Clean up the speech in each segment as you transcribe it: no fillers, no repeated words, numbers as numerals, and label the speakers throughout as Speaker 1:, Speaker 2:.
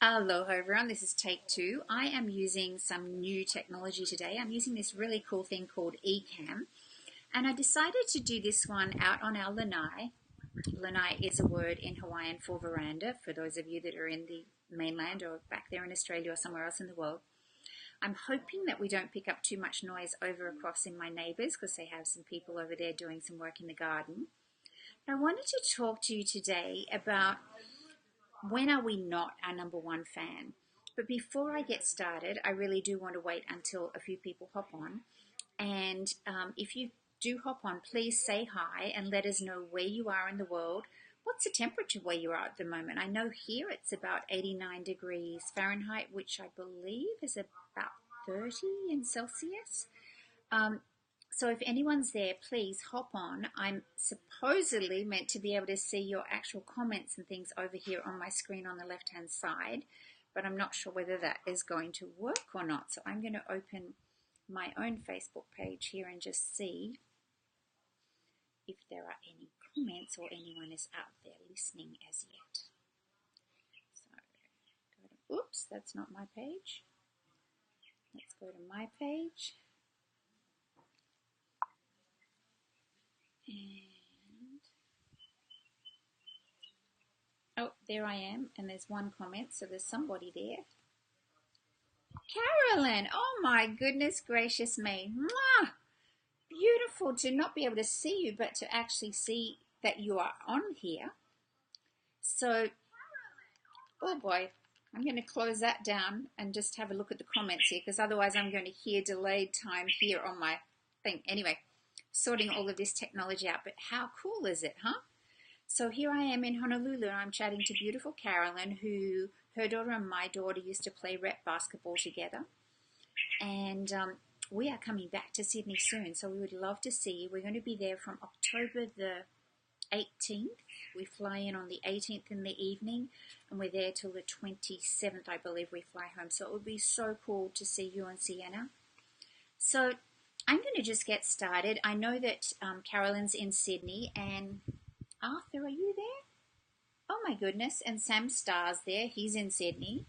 Speaker 1: Hello everyone, this is take two. I am using some new technology today. I'm using this really cool thing called eCam, and I decided to do this one out on our lanai. Lanai is a word in Hawaiian for veranda, for those of you that are in the mainland or back there in Australia or somewhere else in the world. I'm hoping that we don't pick up too much noise over across in my neighbours because they have some people over there doing some work in the garden. I wanted to talk to you today about when are we not our number one fan? But before I get started, I really do want to wait until a few people hop on. And if you do hop on, please say hi and let us know where you are in the world. What's the temperature where you are at the moment? I know here it's about 89 degrees Fahrenheit, which I believe is about 30 in Celsius. So if anyone's there, please hop on. I'm supposedly meant to be able to see your actual comments and things over here on my screen on the left-hand side, but I'm not sure whether that is going to work or not. So I'm going to open my own Facebook page here and just see if there are any comments or anyone is out there listening as yet. So oops, that's not my page. Let's go to my page. And oh, there I am, and there's one comment, so there's somebody there. Carolyn, oh my goodness gracious me. Mwah! Beautiful to not be able to see you, but to actually see that you are on here. So, oh boy, I'm going to close that down and just have a look at the comments here, because otherwise I'm going to hear delayed time here on my thing. Anyway, sorting all of this technology out, but how cool is it, huh? So here I am in Honolulu, and I'm chatting to beautiful Carolyn, who her daughter and my daughter used to play rep basketball together. And we are coming back to Sydney soon, so we would love to see you. We're going to be there from October the 18th. We fly in on the 18th in the evening, and we're there till the 27th, I believe we fly home. So it would be so cool to see you and Sienna. So I'm going to just get started. I know that Carolyn's in Sydney, and Arthur, are you there? Oh my goodness, and Sam Starr's there. He's in Sydney.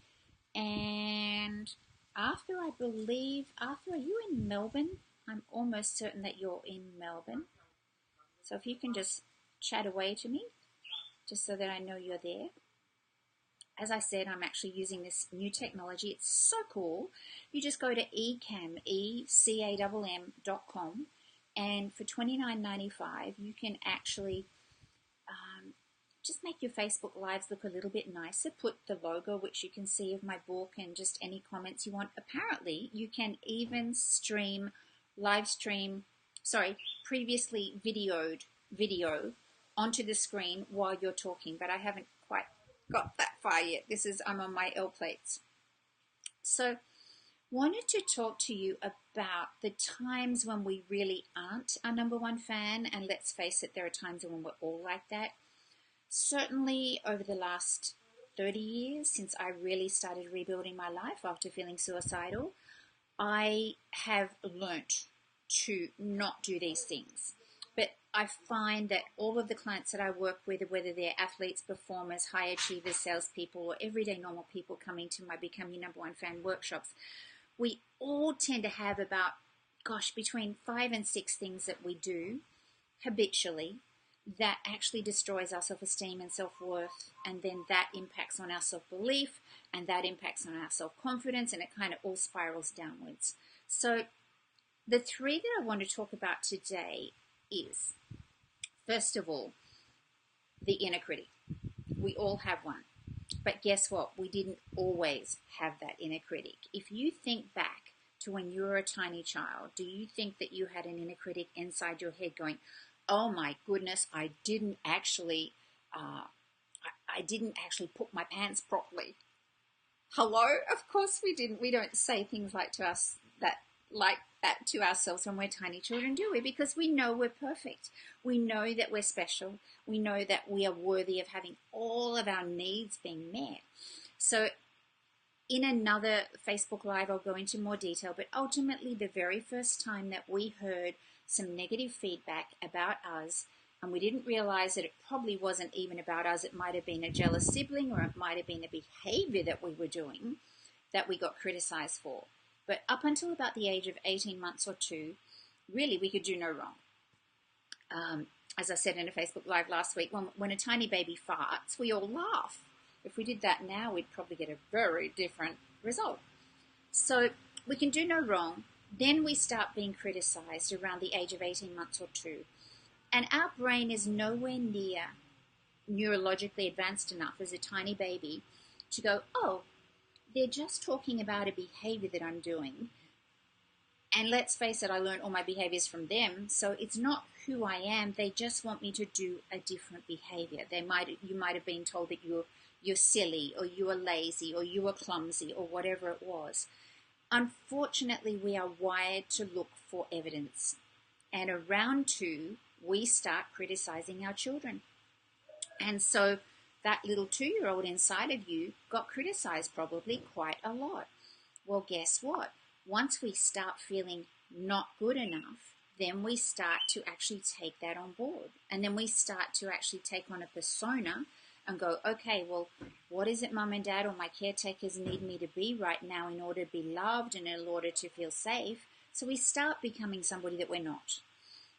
Speaker 1: And Arthur, I believe, Arthur, are you in Melbourne? I'm almost certain that you're in Melbourne. So if you can just chat away to me, just so that I know you're there. As I said, I'm actually using this new technology. It's so cool. You just go to eCam, eCamm.com, and for $29.95, you can actually just make your Facebook Lives look a little bit nicer. Put the logo, which you can see of my book, and just any comments you want. Apparently, you can even previously videoed video onto the screen while you're talking, but I haven't quite got that far yet. I'm on my L plates. So wanted to talk to you about the times when we really aren't our number one fan, and let's face it, there are times when we're all like that. Certainly over the last 30 years, since I really started rebuilding my life after feeling suicidal, I have learnt to not do these things. But I find that all of the clients that I work with, whether they're athletes, performers, high achievers, salespeople, or everyday normal people coming to my Become Your Number One Fan workshops, we all tend to have about, between 5 and 6 things that we do habitually that actually destroys our self-esteem and self-worth, and then that impacts on our self-belief, and that impacts on our self-confidence, and it kind of all spirals downwards. So the 3 that I want to talk about today is, first of all, the inner critic. We all have one. But guess what? We didn't always have that inner critic. If you think back to when you were a tiny child, do you think that you had an inner critic inside your head going, oh my goodness, I didn't actually put my pants properly? Hello? Of course we didn't. We don't say things like that to ourselves when we're tiny children, do we? Because we know we're perfect. We know that we're special. We know that we are worthy of having all of our needs being met. So in another Facebook Live, I'll go into more detail, but ultimately the very first time that we heard some negative feedback about us, And we didn't realize that it probably wasn't even about us. It might have been a jealous sibling, or it might have been a behavior that we were doing that we got criticized for. But up until about the age of 18 months or two, really we could do no wrong. As I said in a Facebook Live last week, when a tiny baby farts, we all laugh. If we did that now, we'd probably get a very different result. So we can do no wrong. Then we start being criticized around the age of 18 months or two. And our brain is nowhere near neurologically advanced enough as a tiny baby to go, oh, they're just talking about a behavior that I'm doing. And let's face it, I learned all my behaviors from them. So it's not who I am. They just want me to do a different behavior. You might have been told that you're silly, or you are lazy, or you are clumsy, or whatever it was. Unfortunately, we are wired to look for evidence. And around 2, we start criticizing our children. And so that little 2-year-old inside of you got criticized probably quite a lot. Well, guess what? Once we start feeling not good enough, then we start to actually take that on board. And then we start to actually take on a persona and go, okay, well, what is it Mum and Dad or my caretakers need me to be right now in order to be loved and in order to feel safe? So we start becoming somebody that we're not.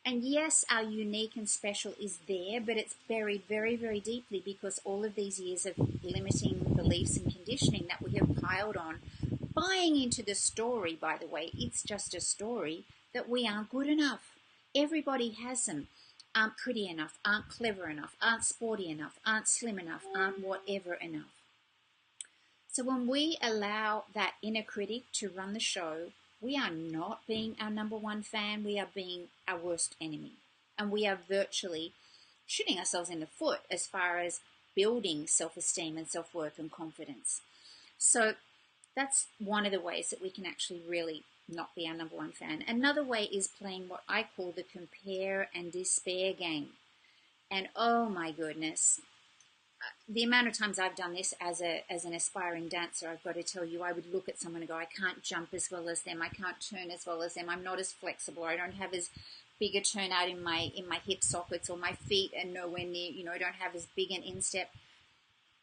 Speaker 1: And yes, our unique and special is there, but it's buried very, very deeply because all of these years of limiting beliefs and conditioning that we have piled on, buying into the story, by the way, it's just a story, that we aren't good enough. Everybody has them. Aren't pretty enough, aren't clever enough, aren't sporty enough, aren't slim enough, aren't whatever enough. So when we allow that inner critic to run the show, we are not being our number one fan, we are being our worst enemy. And we are virtually shooting ourselves in the foot as far as building self-esteem and self-worth and confidence. So that's one of the ways that we can actually really not be our number one fan. Another way is playing what I call the compare and despair game. And oh my goodness, the amount of times I've done this as an aspiring dancer, I've got to tell you, I would look at someone and go, I can't jump as well as them, I can't turn as well as them, I'm not as flexible, I don't have as big a turnout in my hip sockets, or my feet are nowhere near, I don't have as big an instep.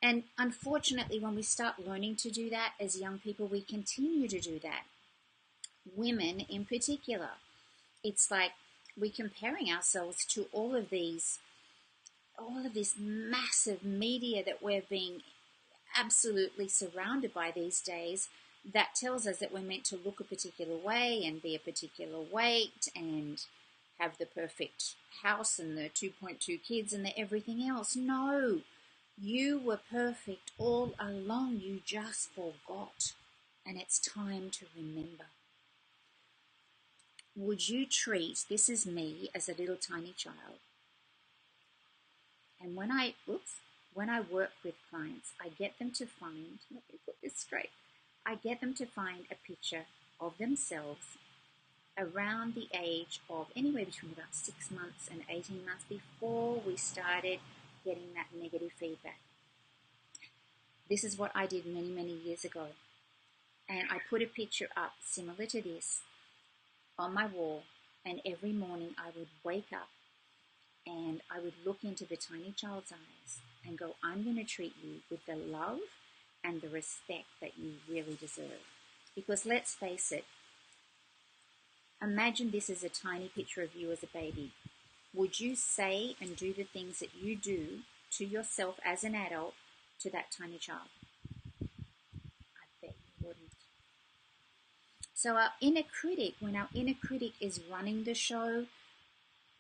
Speaker 1: And unfortunately, when we start learning to do that as young people, we continue to do that. Women in particular, it's like we're comparing ourselves to all of this massive media that we're being absolutely surrounded by these days, that tells us that we're meant to look a particular way and be a particular weight and have the perfect house and the 2.2 kids and the everything else. No, you were perfect all along. You just forgot, and it's time to remember. Would you treat, this is me as a little tiny child, and when I work with clients, I get them to find, let me put this straight, I get them to find a picture of themselves around the age of anywhere between about 6 months and 18 months before we started getting that negative feedback. This is what I did many, many years ago. And I put a picture up similar to this on my wall, and every morning I would wake up and I would look into the tiny child's eyes and go, I'm going to treat you with the love and the respect that you really deserve. Because let's face it, imagine this is a tiny picture of you as a baby. Would you say and do the things that you do to yourself as an adult to that tiny child? I bet you wouldn't. So when our inner critic is running the show,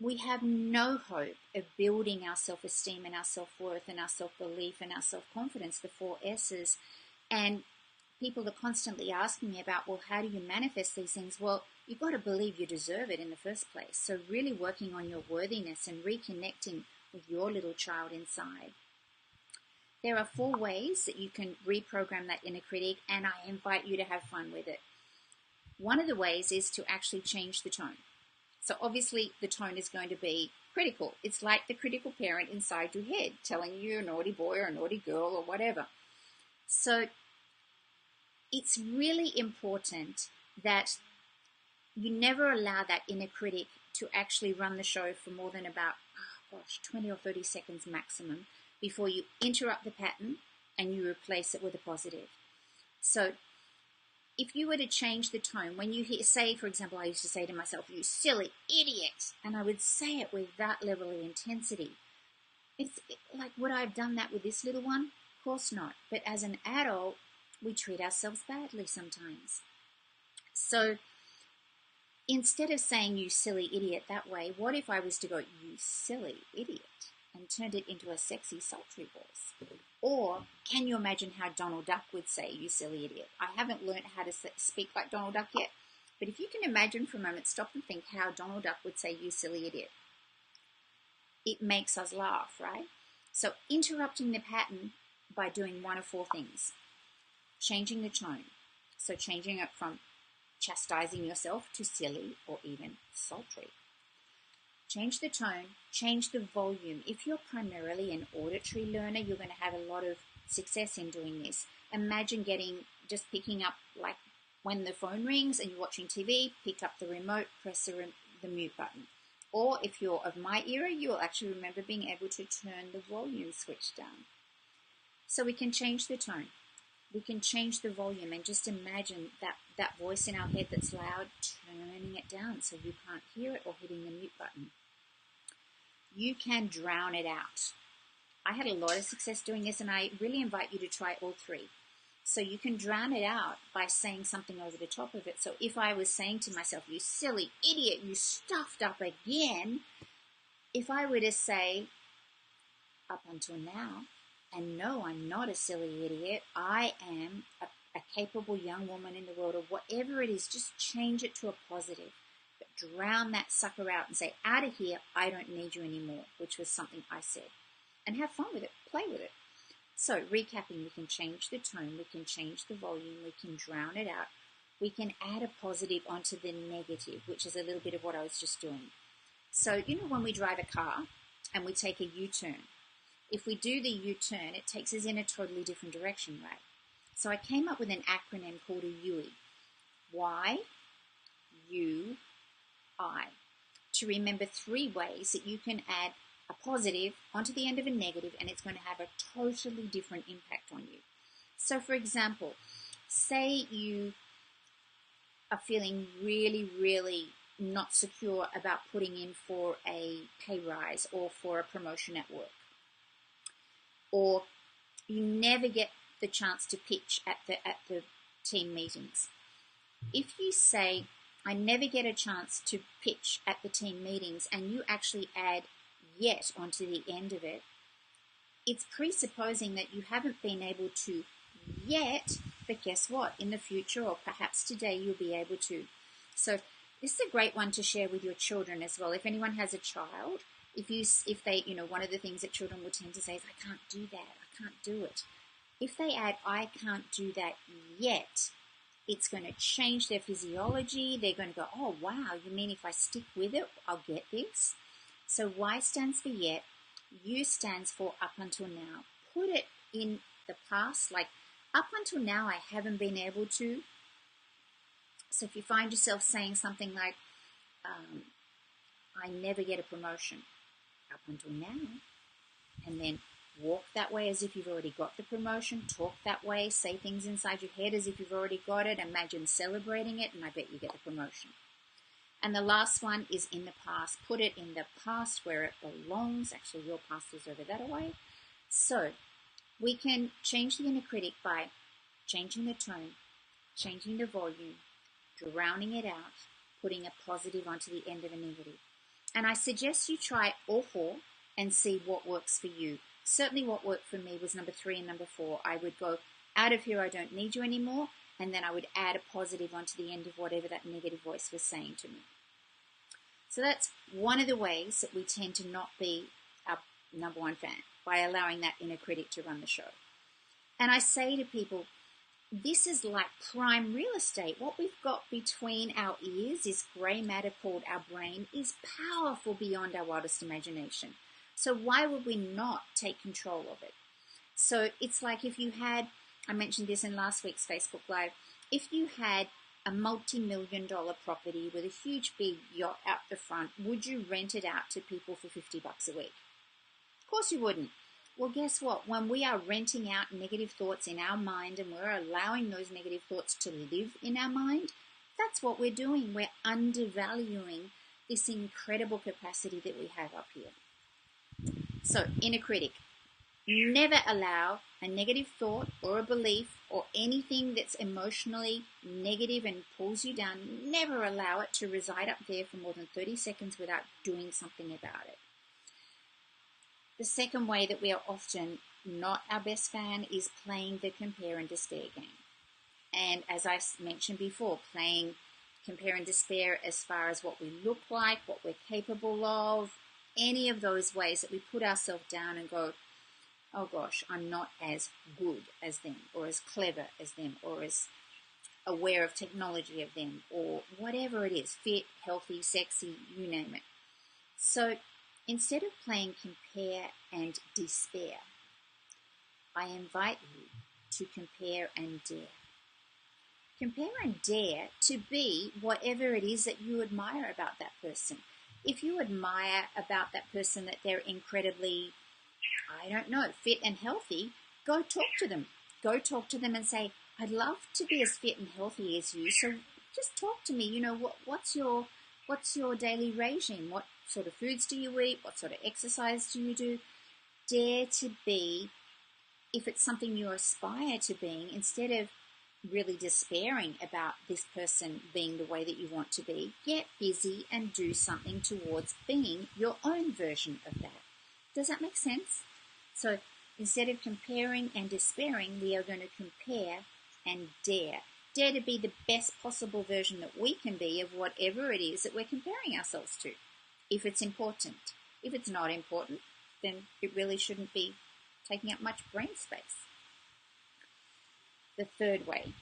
Speaker 1: we have no hope of building our self-esteem and our self-worth and our self-belief and our self-confidence, the 4 S's. And people are constantly asking me about, well, how do you manifest these things? Well, you've got to believe you deserve it in the first place. So really working on your worthiness and reconnecting with your little child inside. There are 4 ways that you can reprogram that inner critic, and I invite you to have fun with it. One of the ways is to actually change the tone. So obviously the tone is going to be critical. It's like the critical parent inside your head telling you a naughty boy or a naughty girl or whatever. So it's really important that you never allow that inner critic to actually run the show for more than about, gosh, 20 or 30 seconds maximum before you interrupt the pattern and you replace it with a positive. So if you were to change the tone, when you hear, say, for example, I used to say to myself, you silly idiot, and I would say it with that level of intensity. It's like, would I have done that with this little one? Of course not. But as an adult, we treat ourselves badly sometimes. So instead of saying you silly idiot that way, what if I was to go, you silly idiot, and turned it into a sexy, sultry voice? Or can you imagine how Donald Duck would say, you silly idiot? I haven't learned how to speak like Donald Duck yet, but if you can imagine for a moment, stop and think how Donald Duck would say, you silly idiot. It makes us laugh, right? So interrupting the pattern by doing one of four things. Changing the tone. So changing it from chastising yourself to silly or even sultry. Change the tone, change the volume. If you're primarily an auditory learner, you're going to have a lot of success in doing this. Imagine just picking up, like when the phone rings and you're watching TV, pick up the remote, press the mute button. Or if you're of my era, you'll actually remember being able to turn the volume switch down. So we can change the tone. We can change the volume and just imagine that voice in our head that's loud, turning it down so you can't hear it or hitting the mute button. You can drown it out. I had a lot of success doing this, and I really invite you to try all three. So you can drown it out by saying something over the top of it. So if I was saying to myself, you silly idiot, you stuffed up again, if I were to say, up until now, and no, I'm not a silly idiot, I am a capable young woman in the world, or whatever it is, just change it to a positive. But drown that sucker out and say, out of here, I don't need you anymore, which was something I said. And have fun with it, play with it. So recapping, we can change the tone, we can change the volume, we can drown it out. We can add a positive onto the negative, which is a little bit of what I was just doing. So, when we drive a car and we take a U-turn, if we do the U-turn, it takes us in a totally different direction, right? So I came up with an acronym called a UI. Y, U, I. To remember 3 ways that you can add a positive onto the end of a negative, and it's going to have a totally different impact on you. So for example, say you are feeling really, really not secure about putting in for a pay rise or for a promotion at work. Or you never get the chance to pitch at the team meetings. If you say, I never get a chance to pitch at the team meetings, and you actually add yet onto the end of it, it's presupposing that you haven't been able to yet, but guess what? In the future, or perhaps today, you'll be able to. So this is a great one to share with your children as well. If anyone has a child, if they, one of the things that children will tend to say is, I can't do that, I can't do it. If they add, I can't do that yet, it's going to change their physiology. They're going to go, oh, wow, you mean if I stick with it, I'll get this? So Y stands for yet, U stands for up until now. Put it in the past, like up until now I haven't been able to. So if you find yourself saying something like, I never get a promotion, up until now, and then walk that way as if you've already got the promotion, talk that way, say things inside your head as if you've already got it, imagine celebrating it, and I bet you get the promotion. And the last one is in the past. Put it in the past where it belongs. Actually, your past is over that way. So we can change the inner critic by changing the tone, changing the volume, drowning it out, putting a positive onto the end of a negative. And I suggest you try all 4 and see what works for you. Certainly what worked for me was number 3 and number 4. I would go, out of here, I don't need you anymore. And then I would add a positive onto the end of whatever that negative voice was saying to me. So that's one of the ways that we tend to not be our number 1 fan, by allowing that inner critic to run the show. And I say to people, this is like prime real estate. What we've got between our ears, this grey matter called our brain, is powerful beyond our wildest imagination. So why would we not take control of it? So it's like if you had, I mentioned this in last week's Facebook Live, if you had a multi-million-dollar property with a huge big yacht out the front, would you rent it out to people for $50 a week? Of course you wouldn't. Well, guess what? When we are renting out negative thoughts in our mind and we're allowing those negative thoughts to live in our mind, that's what we're doing. We're undervaluing this incredible capacity that we have up here. So, inner critic. Never allow a negative thought or a belief or anything that's emotionally negative and pulls you down, never allow it to reside up there for more than 30 seconds without doing something about it. The second way that we are often not our best fan is playing the compare and despair game. And as I mentioned before, playing compare and despair as far as what we look like, what we're capable of, any of those ways that we put ourselves down and go, oh gosh, I'm not as good as them, or as clever as them, or as aware of technology of them, or whatever it is, fit, healthy, sexy, you name it. So instead of playing compare and despair, I invite you to compare and dare. Compare and dare to be whatever it is that you admire about that person. If you admire about that person that they're incredibly, I don't know, fit and healthy, go talk to them. Go talk to them and say, I'd love to be as fit and healthy as you, so just talk to me. You know, what's your daily regime? What sort of foods do you eat? What sort of exercise do you do? Dare to be, if it's something you aspire to being, instead of really despairing about this person being the way that you want to be, get busy and do something towards being your own version of that. Does that make sense? So instead of comparing and despairing, we are going to compare and dare. Dare to be the best possible version that we can be of whatever it is that we're comparing ourselves to, if it's important. If it's not important, then it really shouldn't be taking up much brain space. The third way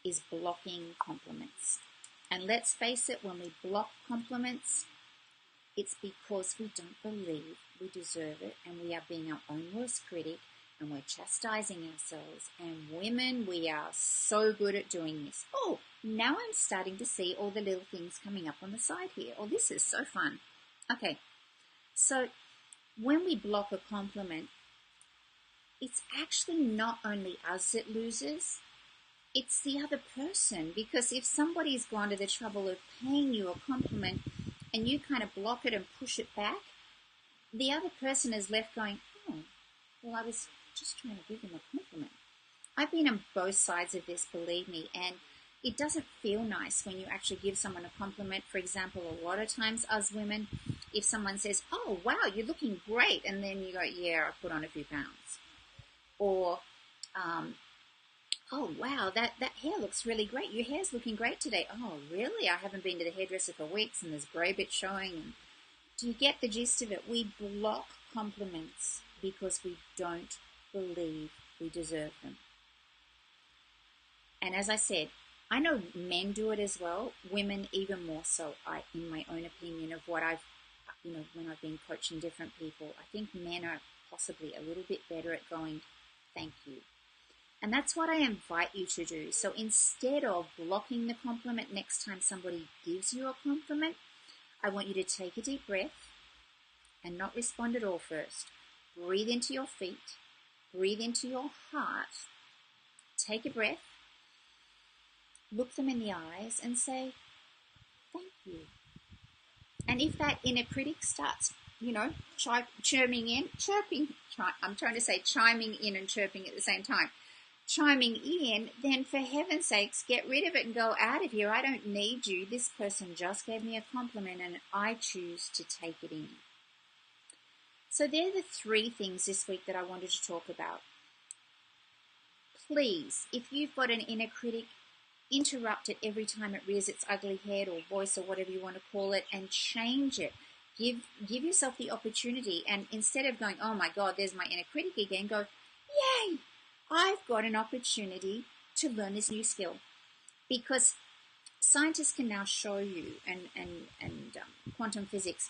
Speaker 1: is blocking compliments. And let's face it, when we block compliments, it's because we don't believe we deserve it, and we are being our own worst critic, and we're chastising ourselves. And women, we are so good at doing this. Oh, now I'm starting to see all the little things coming up on the side here. Oh, this is so fun. Okay, so when we block a compliment, it's actually not only us that loses, it's the other person. Because if somebody's gone to the trouble of paying you a compliment and you kind of block it and push it back, the other person is left going, oh, well, I was just trying to give him a compliment. I've been on both sides of this, believe me, and it doesn't feel nice when you actually give someone a compliment. For example, a lot of times us women, if someone says, oh, wow, you're looking great, and then you go, yeah, I put on a few pounds. Or, oh, wow, that hair looks really great. Your hair's looking great today. Oh, really? I haven't been to the hairdresser for weeks and there's grey bits showing. Do you get the gist of it? We block compliments because we don't believe we deserve them. And as I said, I know men do it as well, women even more so, in my own opinion of what I've, when I've been coaching different people, I think men are possibly a little bit better at going, thank you. And that's what I invite you to do. So instead of blocking the compliment next time somebody gives you a compliment, I want you to take a deep breath and not respond at all first. Breathe into your feet, breathe into your heart, take a breath, look them in the eyes and say, thank you. And if that inner critic starts, chiming in and chirping at the same time, chiming in, then for heaven's sakes, get rid of it and go out of here. I don't need you. This person just gave me a compliment and I choose to take it in. So they're the three things this week that I wanted to talk about. Please, if you've got an inner critic, interrupt it every time it rears its ugly head or voice or whatever you want to call it, and change it. Give yourself the opportunity, and instead of going, oh my God, there's my inner critic again, go, yay, I've got an opportunity to learn this new skill. Because scientists can now show you, and quantum physics,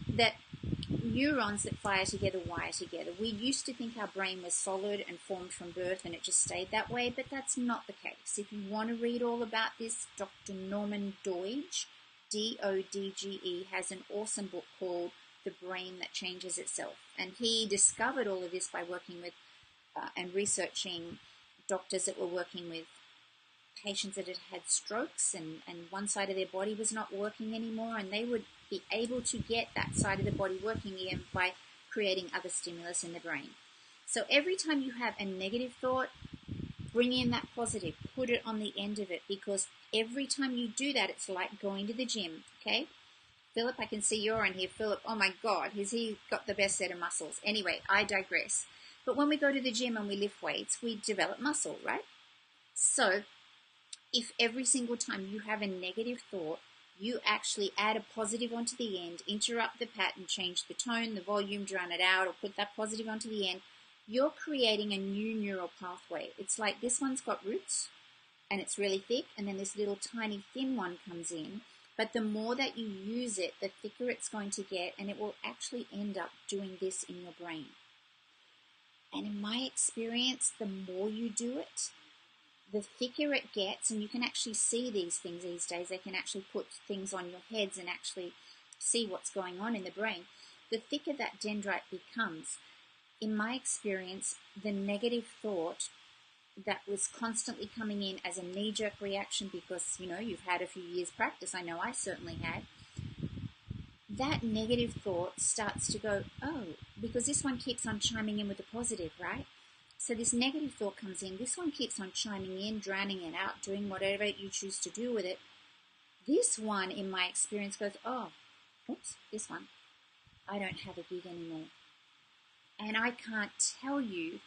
Speaker 1: that neurons that fire together wire together. We used to think our brain was solid and formed from birth and it just stayed that way, but that's not the case. If you want to read all about this, Dr. Norman Doidge, Dodge, has an awesome book called The Brain That Changes Itself. And he discovered all of this by working with and researching doctors that were working with patients that had had strokes and one side of their body was not working anymore, and they would be able to get that side of the body working again by creating other stimulus in the brain. So every time you have a negative thought, bring in that positive, put it on the end of it, because every time you do that, it's like going to the gym, okay? Philip, I can see you're on here. Philip, oh my God, has he got the best set of muscles? Anyway, I digress. But when we go to the gym and we lift weights, we develop muscle, right? So if every single time you have a negative thought, you actually add a positive onto the end, interrupt the pattern, change the tone, the volume, drown it out, or put that positive onto the end, you're creating a new neural pathway. It's like this one's got roots and it's really thick, and then this little tiny thin one comes in. But the more that you use it, the thicker it's going to get, and it will actually end up doing this in your brain. And in my experience, the more you do it, the thicker it gets, and you can actually see these things these days. They can actually put things on your heads and actually see what's going on in the brain. The thicker that dendrite becomes, in my experience, the negative thought that was constantly coming in as a knee-jerk reaction because, you've had a few years practice. I know I certainly had. That negative thought starts to go, oh, because this one keeps on chiming in with the positive, right? So this negative thought comes in, this one keeps on chiming in, drowning it out, doing whatever you choose to do with it. This one, in my experience, goes, oh, oops, this one, I don't have a gig anymore. And I can't tell you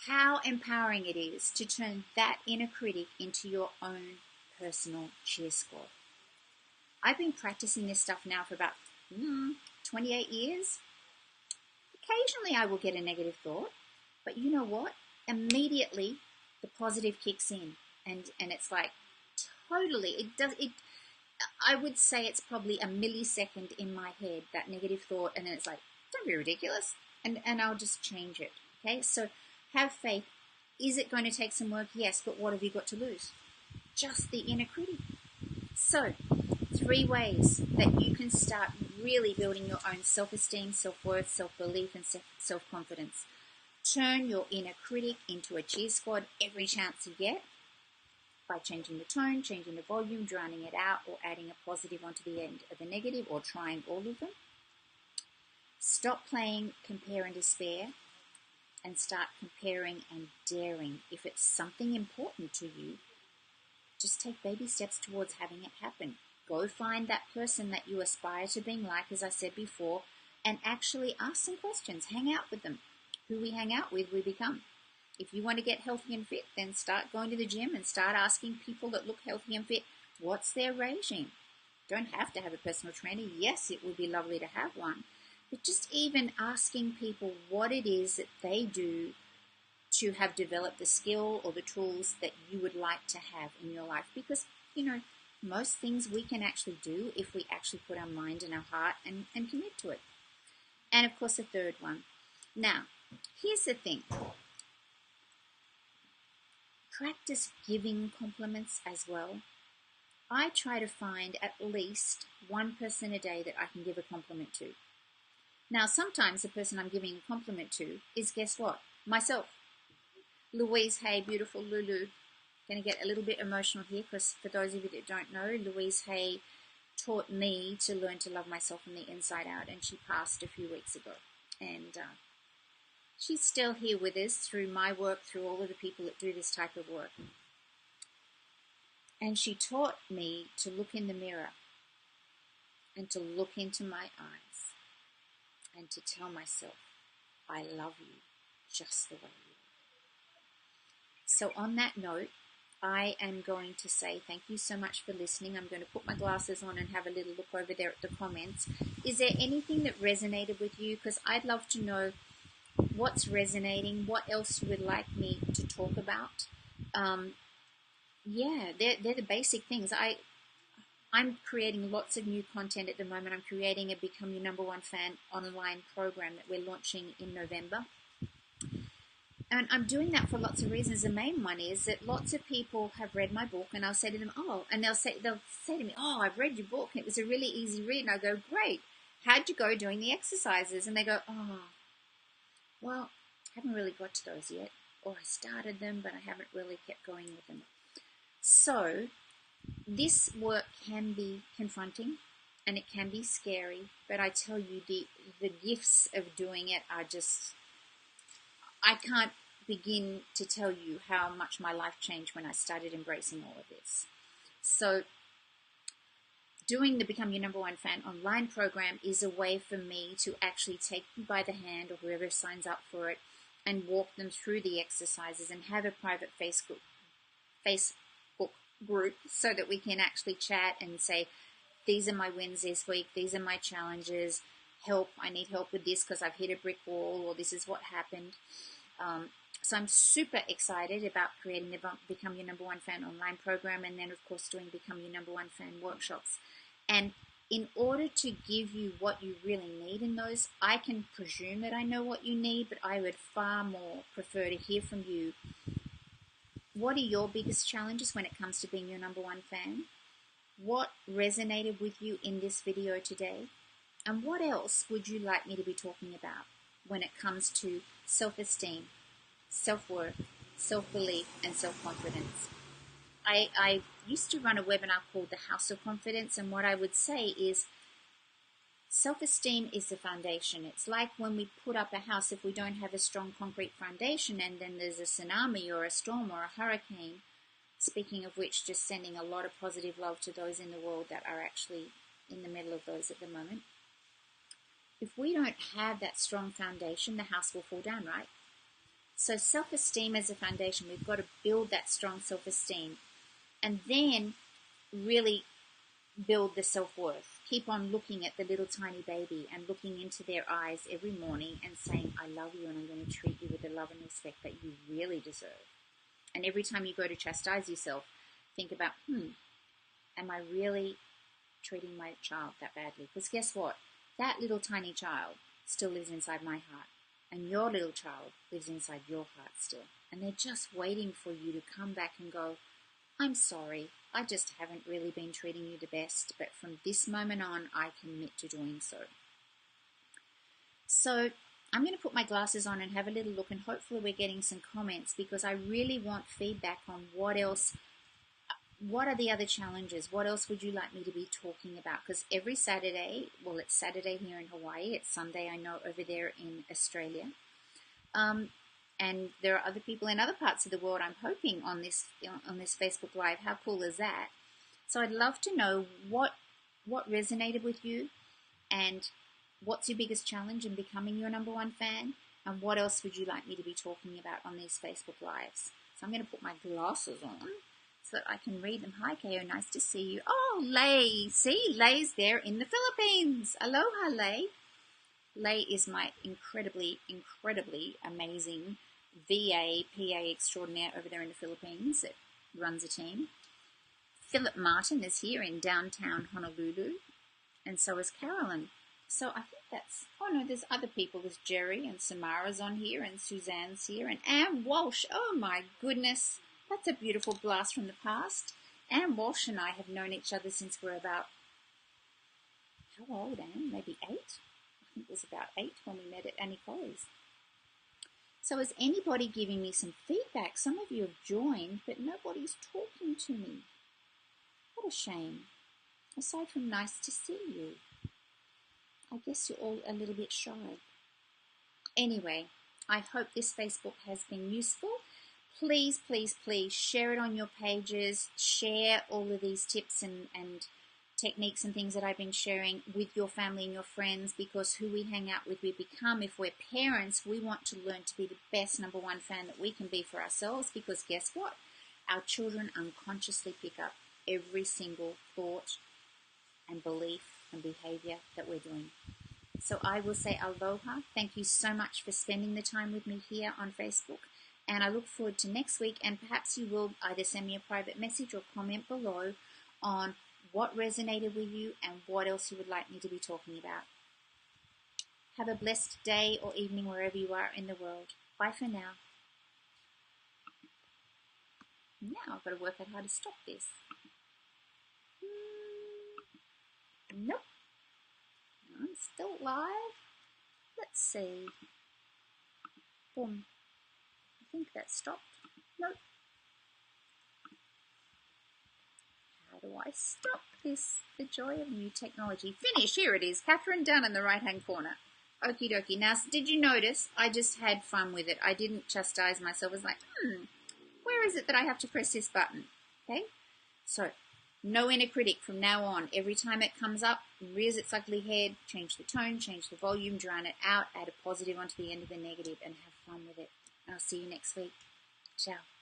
Speaker 1: how empowering it is to turn that inner critic into your own personal cheer squad. I've been practicing this stuff now for about 28 years. Occasionally I will get a negative thought. But you know what? Immediately the positive kicks in, and it's like totally. I would say it's probably a millisecond in my head, that negative thought, and then it's like, don't be ridiculous, and I'll just change it. Okay, so have faith. Is it going to take some work? Yes, but what have you got to lose? Just the inner critic. So 3 ways that you can start really building your own self-esteem, self-worth, self-belief, and self-confidence. Turn your inner critic into a cheer squad every chance you get by changing the tone, changing the volume, drowning it out, or adding a positive onto the end of the negative, or trying all of them. Stop playing compare and despair and start comparing and daring. If it's something important to you, just take baby steps towards having it happen. Go find that person that you aspire to being like, as I said before, and actually ask some questions. Hang out with them. Who we hang out with, we become. If you want to get healthy and fit, then start going to the gym and start asking people that look healthy and fit, what's their regime? Don't have to have a personal trainer. Yes, it would be lovely to have one. But just even asking people what it is that they do to have developed the skill or the tools that you would like to have in your life. Because, most things we can actually do if we actually put our mind and our heart and commit to it. And, of course, the third one. Now, here's the thing. Practice giving compliments as well. I try to find at least one person a day that I can give a compliment to. Now, sometimes the person I'm giving a compliment to is, guess what? Myself. Louise Hay, beautiful Lulu. Going to get a little bit emotional here because for those of you that don't know, Louise Hay taught me to learn to love myself from the inside out, and she passed a few weeks ago. And she's still here with us through my work, through all of the people that do this type of work. And she taught me to look in the mirror and to look into my eyes and to tell myself, I love you just the way you are. So on that note, I am going to say thank you so much for listening. I'm going to put my glasses on and have a little look over there at the comments. Is there anything that resonated with you? Because I'd love to know what's resonating, what else you would like me to talk about. They're the basic things. I'm creating lots of new content at the moment. I'm creating a Become Your Number One Fan online program that we're launching in November. And I'm doing that for lots of reasons. The main one is that lots of people have read my book, and I'll say to them, they'll say to me, I've read your book, and it was a really easy read. And I go, great. How'd you go doing the exercises? And they go, well, I haven't really got to those yet. Or I started them, but I haven't really kept going with them. So this work can be confronting, and it can be scary, but I tell you, the gifts of doing it are just, I can't begin to tell you how much my life changed when I started embracing all of this. So doing the Become Your Number One Fan online program is a way for me to actually take you by the hand, or whoever signs up for it, and walk them through the exercises and have a private Facebook group so that we can actually chat and say, these are my wins this week, these are my challenges, I need help with this because I've hit a brick wall, or this is what happened. So I'm super excited about creating the Become Your Number One Fan online program, and then of course doing Become Your Number One Fan workshops. And in order to give you what you really need in those, I can presume that I know what you need, but I would far more prefer to hear from you. What are your biggest challenges when it comes to being your number one fan? What resonated with you in this video today? And what else would you like me to be talking about when it comes to self-esteem, self-worth, self-belief, and self-confidence? I used to run a webinar called The House of Confidence, and what I would say is self-esteem is the foundation. It's like when we put up a house, if we don't have a strong concrete foundation and then there's a tsunami or a storm or a hurricane, speaking of which, just sending a lot of positive love to those in the world that are actually in the middle of those at the moment. If we don't have that strong foundation, the house will fall down, right? So self-esteem as a foundation, we've got to build that strong self-esteem and then really build the self-worth. Keep on looking at the little tiny baby and looking into their eyes every morning and saying, I love you and I'm going to treat you with the love and respect that you really deserve. And every time you go to chastise yourself, think about, am I really treating my child that badly? Because guess what? That little tiny child still lives inside my heart. And your little child lives inside your heart still. And they're just waiting for you to come back and go, I'm sorry, I just haven't really been treating you the best, but from this moment on, I commit to doing so. So I'm going to put my glasses on and have a little look, and hopefully we're getting some comments, because I really want feedback on what are the other challenges? What else would you like me to be talking about? Because every Saturday, well, it's Saturday here in Hawaii, it's Sunday, I know, over there in Australia. And there are other people in other parts of the world, I'm hoping, on this Facebook Live. How cool is that? So I'd love to know what resonated with you, and what's your biggest challenge in becoming your number one fan, and what else would you like me to be talking about on these Facebook Lives. So I'm going to put my glasses on so that I can read them. Hi, Ko, nice to see you. Oh, Lay. See, Lay's there in the Philippines. Aloha, Lay. Lay is my incredibly, incredibly amazing VA, PA extraordinaire over there in the Philippines that runs a team. Philip Martin is here in downtown Honolulu, and so is Carolyn. So I think that's, there's other people. There's Jerry and Samara's on here, and Suzanne's here, and Anne Walsh. Oh my goodness, that's a beautiful blast from the past. Anne Walsh and I have known each other since we're about, how old, Anne? Maybe 8? I think it was about 8 when we met at Annie Collie's. So is anybody giving me some feedback? Some of you have joined, but nobody's talking to me. What a shame. Aside from nice to see you. I guess you're all a little bit shy. Anyway, I hope this Facebook has been useful. Please, please, please share it on your pages. Share all of these tips and techniques and things that I've been sharing with your family and your friends, because who we hang out with, we become. If we're parents, we want to learn to be the best number one fan that we can be for ourselves, because guess what? Our children unconsciously pick up every single thought and belief and behavior that we're doing. So I will say aloha. Thank you so much for spending the time with me here on Facebook. And I look forward to next week, and perhaps you will either send me a private message or comment below on what resonated with you, and what else you would like me to be talking about. Have a blessed day or evening wherever you are in the world. Bye for now. Now I've got to work out how to stop this. Nope. I'm still live. Let's see. Boom. I think that stopped. Nope. How do I stop this? The joy of new technology. Finish. Here it is. Catherine down in the right-hand corner. Okie dokie. Now, did you notice I just had fun with it? I didn't chastise myself. I was like, where is it that I have to press this button? Okay? So, no inner critic from now on. Every time it comes up, rears its ugly head, change the tone, change the volume, drown it out, add a positive onto the end of the negative, and have fun with it. And I'll see you next week. Ciao.